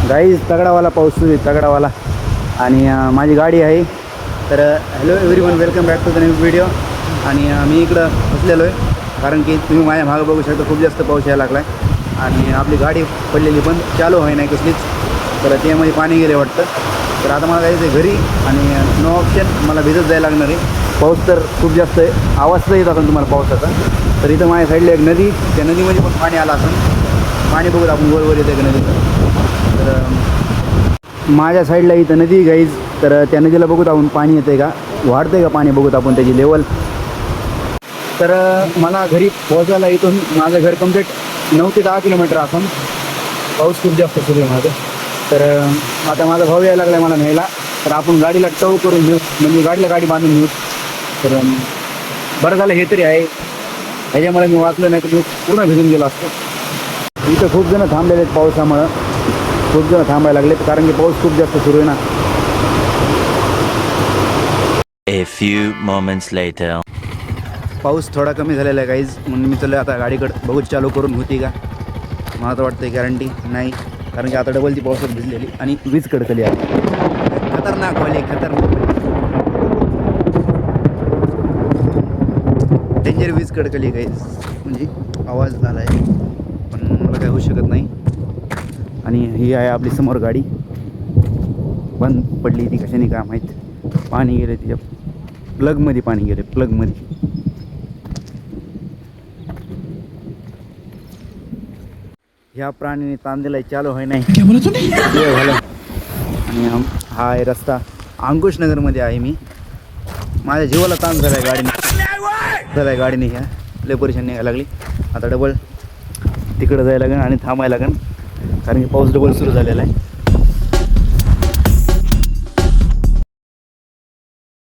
Guys तगडावाला पाऊस सुरू आहे, तगडावाला. आणि माझी गाडी आहे. तर hello everyone, welcome back to the new video. आणि मी इकडं बसलेलो आहे कारण की तुम्ही माझ्या मागं बघू शकता खूप जास्त पाऊस यायला लागला आहे. आणि आपली गाडी पडलेली पण चालू आहे नाही कसलीच, तर त्यामध्ये पाणी गेले वाटतं. तर आता मला जायचं आहे घरी आणि नो ऑप्शन, मला भिजत जायला लागणार आहे. पाऊस तर खूप जास्त आहे, आवाज तर येत असेल तुम्हाला पावसाचा. तर इथं माझ्या साईडला एक नदी, त्या नदीमध्ये पण पाणी आलं असेल. पाणी बघूत आपण वर येतं का नदीचं. तर माझ्या साईडला इथं नदी गाईज, तर त्या नदीला बघूत आपण पाणी येतं आहे का, वाढतं आहे का पाणी, बघूत आपण त्याची लेवल. तर मला घरी पोहोचायला इथून माझं घर कम्प्लीट 9 ते 10 किलोमीटर असून पाऊस खूप जास्त सुरू आहे माझं. तर आता माझा भाऊ यायला लागला आहे मला न्यायला. तर आपण गाडीला टव करून घेऊ, म्हणजे गाडी बांधून घेऊ. तर बरं झालं हे तरी आहे, ह्याच्यामुळे मी वाचलं नाही तर मी पूर्ण भिजून गेलो असतो. इथं खूप जण थांबलेले आहेत पावसामुळं, खूप जण थांबायला लागलेत कारण की पाऊस खूप जास्त सुरू आहे ना. A few moments later. पाऊस थोडा कमी झालेला आहे गाईज, म्हणून मी चाललो आता गाडीकडं, बघूच चालू करून होती का. मला तर वाटतं गॅरंटी नाही, कारण की आता डबल ती पावसात भिजलेली आणि वीज कडकली आहे. खतरनाक वाली, खतरनाक डेंजर वीज कडकली गाईज, म्हणजे आवाज झाला आहे पण मला काय होऊ शकत नाही. आणि ही आहे आपली समोर गाडी, बंद पडली ती कशाने काय माहीत. पाणी गेले तिच्या प्लगमध्ये, पाणी गेले प्लगमध्ये. ह्या प्राणीने ताण दिलाय, चालू आहे नाही झालं. आणि हा आहे रस्ता, अंकुशनगरमध्ये आहे मी. माझ्या जीवाला ताण झाला आहे गाडीने ह्या लय परेशानी यायला लागली. आता डबल तिकडं जायला लागेल आणि थांबायला लागेल कारण की पाऊस डबल सुरू झालेला आहे.